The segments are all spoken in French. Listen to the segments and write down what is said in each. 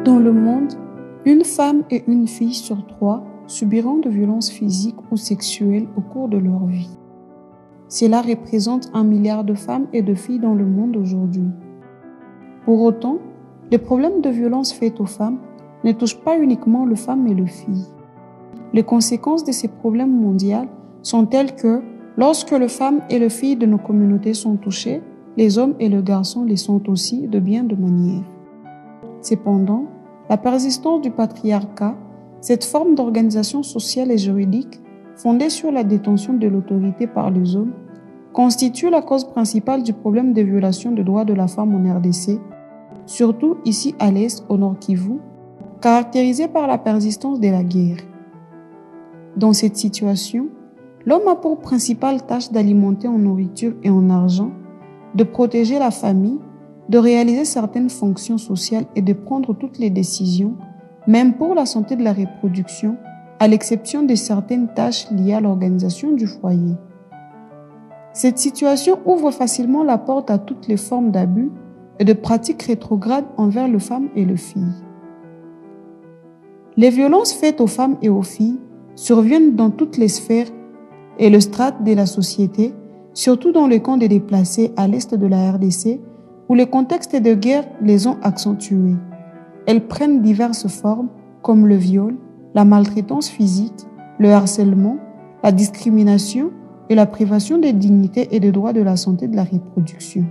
Dans le monde, une femme et une fille sur 3 subiront de violences physiques ou sexuelles au cours de leur vie. Cela représente 1 milliard de femmes et de filles dans le monde aujourd'hui. Pour autant, les problèmes de violence faites aux femmes ne touchent pas uniquement les femmes et les filles. Les conséquences de ces problèmes mondiaux sont telles que, lorsque les femmes et les filles de nos communautés sont touchées, les hommes et les garçons les sont aussi de bien de manière. Cependant, la persistance du patriarcat, cette forme d'organisation sociale et juridique fondée sur la détention de l'autorité par les hommes, constitue la cause principale du problème des violations des droits de la femme en RDC, surtout ici à l'Est, au Nord Kivu, caractérisée par la persistance de la guerre. Dans cette situation, l'homme a pour principale tâche d'alimenter en nourriture et en argent, de protéger la famille, de réaliser certaines fonctions sociales et de prendre toutes les décisions, même pour la santé de la reproduction, à l'exception de certaines tâches liées à l'organisation du foyer. Cette situation ouvre facilement la porte à toutes les formes d'abus et de pratiques rétrogrades envers les femmes et les filles. Les violences faites aux femmes et aux filles surviennent dans toutes les sphères et le strates de la société, surtout dans les camps des déplacés à l'est de la RDC, où les contextes de guerre les ont accentuées. Elles prennent diverses formes, comme le viol, la maltraitance physique, le harcèlement, la discrimination et la privation des dignités et des droits de la santé de la reproduction.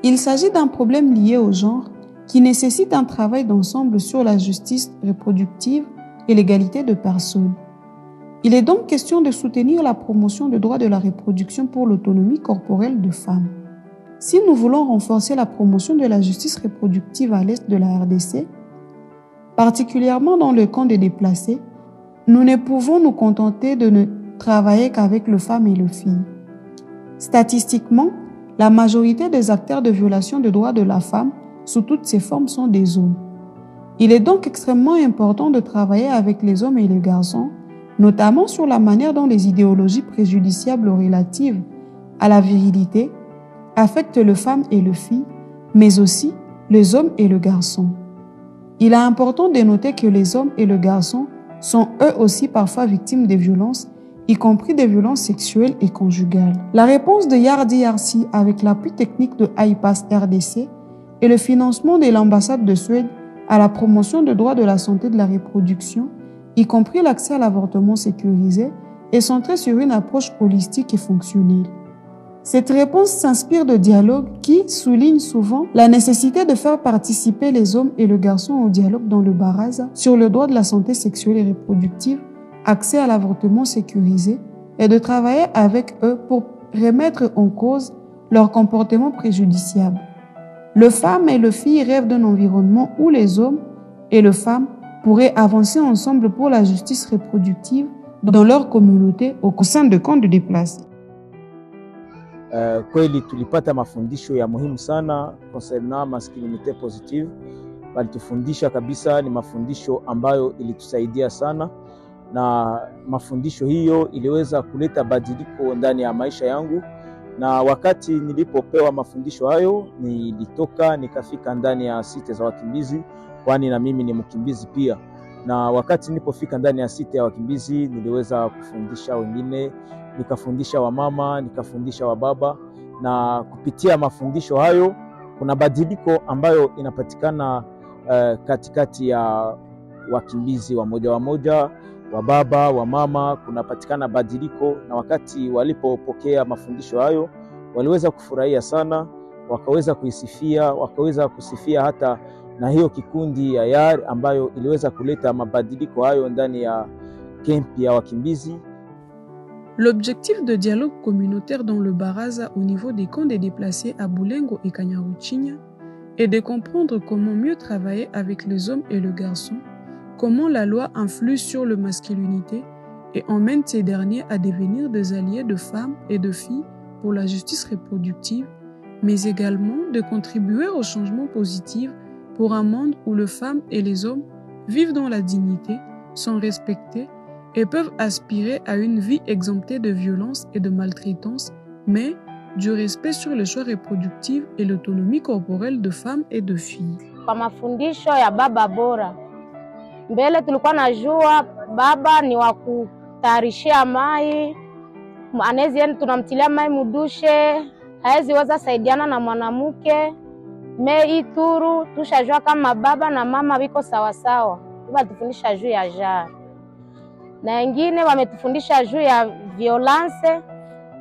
Il s'agit d'un problème lié au genre qui nécessite un travail d'ensemble sur la justice reproductive et l'égalité de personnes. Il est donc question de soutenir la promotion des droits de la reproduction pour l'autonomie corporelle de femmes. Si nous voulons renforcer la promotion de la justice reproductive à l'est de la RDC, particulièrement dans le camp des déplacés, nous ne pouvons nous contenter de ne travailler qu'avec les femmes et les filles. Statistiquement, la majorité des acteurs de violation des droits de la femme sous toutes ses formes sont des hommes. Il est donc extrêmement important de travailler avec les hommes et les garçons, notamment sur la manière dont les idéologies préjudiciables relatives à la virilité affectent les femmes et les filles, mais aussi les hommes et les garçons. Il est important de noter que les hommes et les garçons sont eux aussi parfois victimes de violences, y compris des violences sexuelles et conjugales. La réponse de YARD-YARC avec l'appui technique de IPAS RDC et le financement de l'ambassade de Suède à la promotion des droits de la santé de la reproduction, y compris l'accès à l'avortement sécurisé, est centrée sur une approche holistique et fonctionnelle. Cette réponse s'inspire de dialogues qui soulignent souvent la nécessité de faire participer les hommes et les garçons au dialogue dans le Baraza sur le droit de la santé sexuelle et reproductive, accès à l'avortement sécurisé et de travailler avec eux pour remettre en cause leur comportement préjudiciable. Les femmes et les filles rêvent d'un environnement où les hommes et les femmes pourraient avancer ensemble pour la justice reproductive dans leur communauté au sein de camps de déplacés. Kweli tulipata mafundisho ya muhimu sana concernant masculinité positive. Walitufundisha kabisa, ni mafundisho ambayo ilitusaidia sana, na mafundisho hiyo iliweza kuleta badiliko ndani ya maisha yangu. Na wakati nilipopewa mafundisho hayo, nilitoka nikafika ndani ya site za wakimbizi, kwani na mimi ni mkimbizi pia. Na wakati nilipofika ndani ya site ya wakimbizi, niliweza kufundisha wengine, nikafundisha wamama, nikafundisha wababa, na kupitia mafundisho hayo kuna badiliko ambayo inapatikana katikati ya wakimbizi wamoja wamoja, wababa, wamama, kunapatikana badiliko. Na wakati walipopokea mafundisho hayo, waliweza kufurahia sana, wakaweza kuisifia, wakaweza kusifia hata na hiyo kikundi ya YAR ambayo iliweza kuleta mabadiliko hayo ndani ya kempi ya wakimbizi. L'objectif de dialogue communautaire dans le Baraza au niveau des camps des déplacés à Bulengo et Kanyaruchinya est de comprendre comment mieux travailler avec les hommes et les garçons, comment la loi influe sur la masculinité et emmène ces derniers à devenir des alliés de femmes et de filles pour la justice reproductive, mais également de contribuer au changement positif pour un monde où les femmes et les hommes vivent dans la dignité, sont respectés et peuvent aspirer à une vie exemptée de violence et de maltraitance, mais du respect sur les choix reproductifs et l'autonomie corporelle de femmes et de filles. kwa mafundisho ya baba bora. Mbele tulikuwa najua baba ni wa kutayarishia mai, anezi yani tunamtilia mai mudushe, haezi weza saidiana na mwanamke. Ituru tushajua kama baba na mama wiko sawasawa. Tufundisha juu ya jara. Na wengine wametufundisha juu ya violence.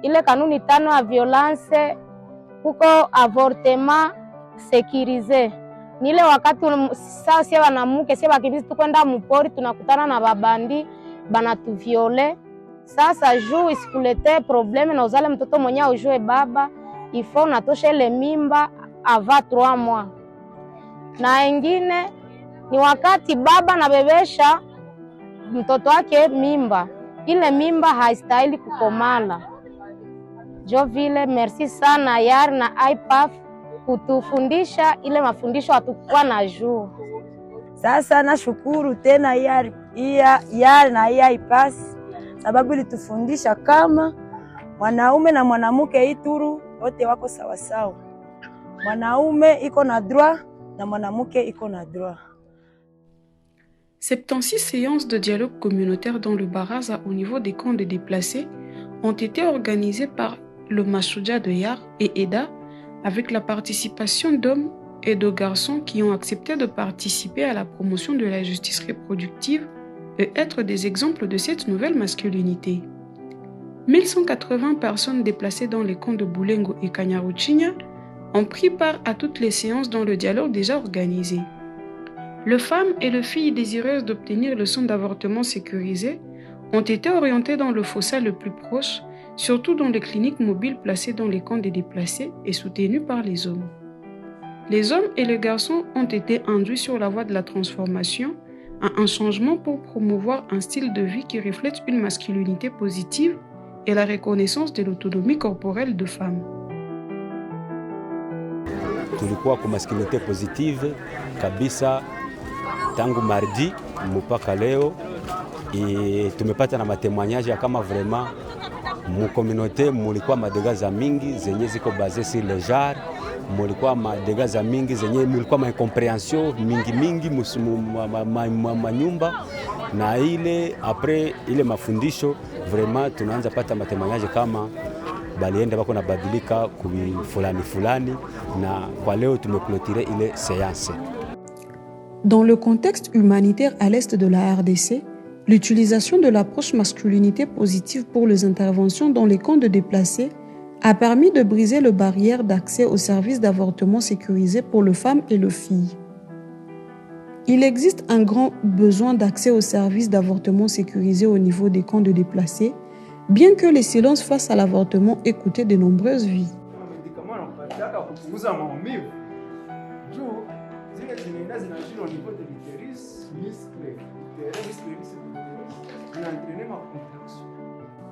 Ile kanuni 5 ya violence kuko avortement sécurisé. Nile wakati sasa sie wanamke sie wakimbizi tukwenda mpori tunakutana na babandi banatuviole. Sasa juu isikulete probleme na uzale mtoto mwenye ujue baba, ifo natosha ile mimba avant 3 mois. Na wengine ni wakati baba nabebesha mtoto wake mimba, ile mimba haistahili kukomala. Jo vile merci sana YAR na IPAF kutufundisha ile mafundisho hatukuwa na juu. Sasa nashukuru tena YAR na IPAF sababu ilitufundisha kama mwanaume na mwanamke Ituru wote wako sawa sawa. Mwanaume iko na droit na mwanamke iko na droit. 76 séances de dialogue communautaire dans le Baraza au niveau des camps de déplacés ont été organisées par le Mashouja de YAR et EDA avec la participation d'hommes et de garçons qui ont accepté de participer à la promotion de la justice reproductive et être des exemples de cette nouvelle masculinité. 1180 personnes déplacées dans les camps de Boulengo et Kanyaruchinya ont pris part à toutes les séances dans le dialogue déjà organisé. Les femmes et les filles désireuses d'obtenir le son d'avortement sécurisé ont été orientées dans le fossa le plus proche, surtout dans les cliniques mobiles placées dans les camps des déplacés et soutenues par les hommes. Les hommes et les garçons ont été induits sur la voie de la transformation à un changement pour promouvoir un style de vie qui reflète une masculinité positive et la reconnaissance de l'autonomie corporelle de femmes. Tulikuwa kwa masculinité positive kabisa tangu mardi mpaka leo. Tumepata na matemoignage kama vraiment mu communauté mulikuwa madega za mingi zenye ziko basé sur le genre, mulikuwa madega za mingi zenye mulikuwa ma incompréhension mingi manyumba na ile après ile mafundisho vraiment tunaanza pata matemoignage kama balienda bako na badilika fulani na kwa leo tumeclôturer ile séance. Dans le contexte humanitaire à l'est de la RDC, l'utilisation de l'approche masculinité positive pour les interventions dans les camps de déplacés a permis de briser les barrières d'accès aux services d'avortement sécurisés pour les femmes et les filles. Il existe un grand besoin d'accès aux services d'avortement sécurisés au niveau des camps de déplacés, bien que les silences face à l'avortement aient coûté de nombreuses vies.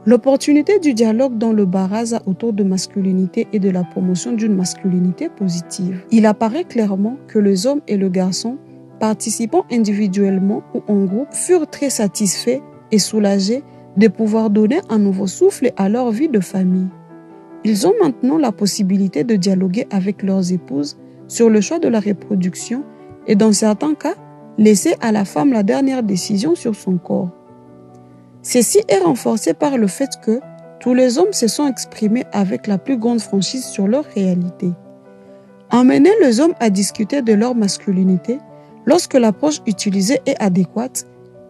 L'opportunité du dialogue dans le Baraza autour de masculinité et de la promotion d'une masculinité positive. Il apparaît clairement que les hommes et les garçons, participant individuellement ou en groupe, furent très satisfaits et soulagés de pouvoir donner un nouveau souffle à leur vie de famille. Ils ont maintenant la possibilité de dialoguer avec leurs épouses sur le choix de la reproduction et dans certains cas, laisser à la femme la dernière décision sur son corps. Ceci est renforcé par le fait que tous les hommes se sont exprimés avec la plus grande franchise sur leur réalité. Emmener les hommes à discuter de leur masculinité lorsque l'approche utilisée est adéquate,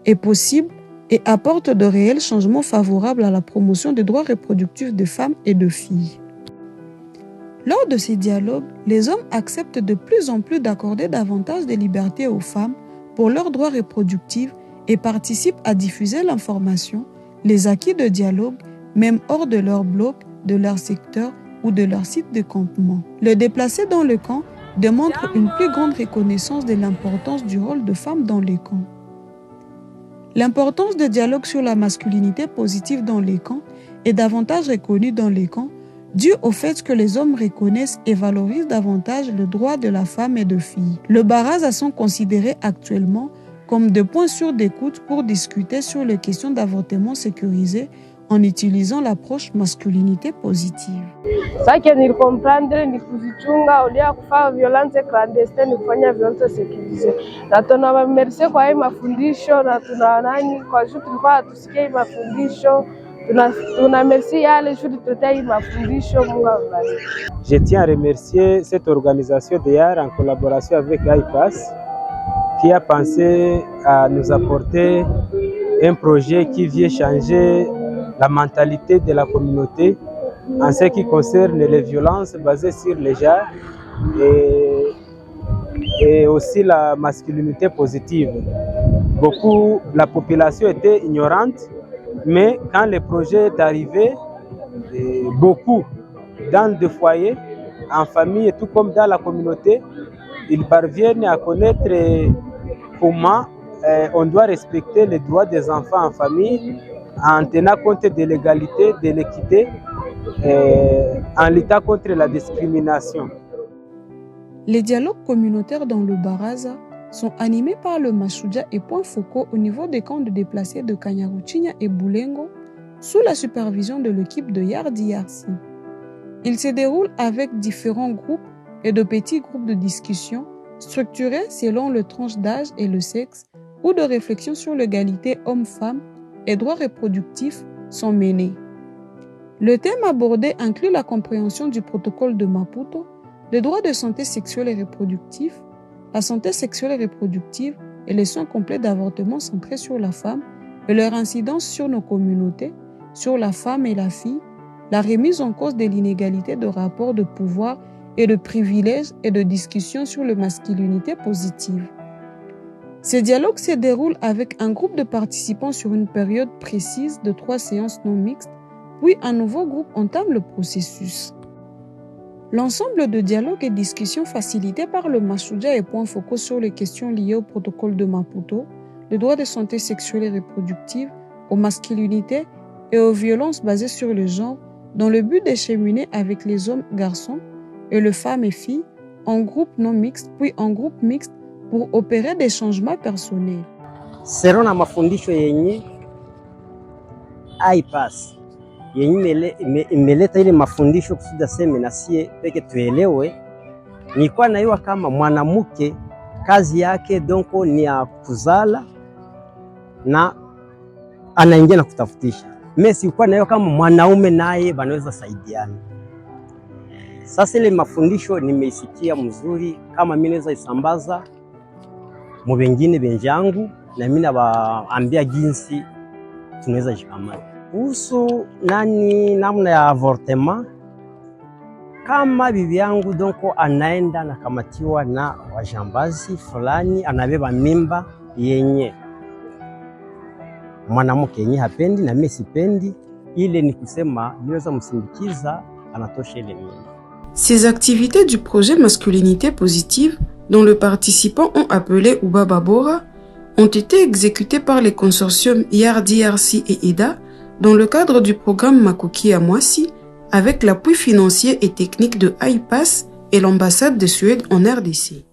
est possible et apporte de réels changements favorables à la promotion des droits reproductifs des femmes et de filles. Lors de ces dialogues, les hommes acceptent de plus en plus d'accorder davantage de liberté aux femmes pour leurs droits reproductifs et participent à diffuser l'information, les acquis de dialogue, même hors de leur bloc, de leur secteur ou de leur site de campement. Le déplacé dans le camp démontre une plus grande reconnaissance de l'importance du rôle de femmes dans les camps. L'importance de dialogue sur la masculinité positive dans les camps est davantage reconnue dans les camps dû au fait que les hommes reconnaissent et valorisent davantage le droit de la femme et de fille. Le Baraza sont considérés actuellement comme des points sûrs d'écoute pour discuter sur les questions d'avortement sécurisé en utilisant l'approche masculinité positive. Sasa nilikomprendre ni kuzichunga ulia kufanya violence clandestine ni kufanya violence sécurisée. Na tunawamercie kwa hii mafundisho na tunaonani kwa juu tulikuwa tusikie mafundisho. Tuna merci yale juu tutai mafundisho. Mungu awabariki. Je tiens à remercier cette organisation de YAR en collaboration avec IPAS qui a pensé à nous apporter un projet qui vient changer la mentalité de la communauté en ce qui concerne les violences basées sur les genres et aussi la masculinité positive. Beaucoup, la population était ignorante, mais quand le projet est arrivé, beaucoup dans des foyers, en famille et tout comme dans la communauté, ils parviennent à connaître comment on doit respecter les droits des enfants en famille en tenant compte de l'égalité, de l'équité, en luttant contre la discrimination. Les dialogues communautaires dans le Baraza sont animés par le Mashujaa et points focaux au niveau des camps de déplacés de Kanyaruchinya et Boulengo sous la supervision de l'équipe de YAR DRC. Ils se déroulent avec différents groupes et de petits groupes de discussion structurés selon le tranche d'âge et le sexe ou de réflexion sur l'égalité homme-femme et droits reproductifs sont menés. Le thème abordé inclut la compréhension du protocole de Maputo, les droits de santé sexuelle et reproductive, la santé sexuelle et reproductive et les soins complets d'avortement centrés sur la femme et leur incidence sur nos communautés, sur la femme et la fille, la remise en cause de l'inégalité de rapports de pouvoir et de privilèges et de discussions sur la masculinité positive. Ces dialogues se déroulent avec un groupe de participants sur une période précise de 3 séances non mixtes, puis un nouveau groupe entame le processus. L'ensemble de dialogues et discussions facilités par le Mashujaa et points focaux sur les questions liées au protocole de Maputo, les droits de santé sexuelle et reproductive, aux masculinités et aux violences basées sur le genre, dans le but d'écheminer avec les hommes garçons et les femmes et filles en groupe non mixte puis en groupe mixte pour opérer des changements personnels. Selon na mafundisho yenye IPAS yenye imeleta ile mafundisho kusudi aseme na sie peke tuelewe, nilikuwa naiwa kama mwanamke kazi yake donko ni ya kuzala na anaingia na kutafutisha. Mimi sikuwa naiwa kama mwanaume naye banaweza saidiana. Sasa ile mafundisho nimeisikia mzuri, kama mimi naweza isambaza mu wengine benjangu na mimi nawaambia jinsi tunaweza jikamata. Kuhusu namna ya avortement, kama bibi yangu donko anaenda na kamatiwa na wajambazi fulani, anabeba mimba yenye mwanamke yenye hapendi na mimi sipendi, ile ni kusema niweza msindikiza anatosha ile mimba. Ces activités du projet Masculinité Positive, dont les participants ont appelé Ubaba Bora, ont été exécutées par les consortiums YAR DRC et EDA dans le cadre du programme Makoki à Mwasi, avec l'appui financier et technique de IPAS et l'ambassade de Suède en RDC.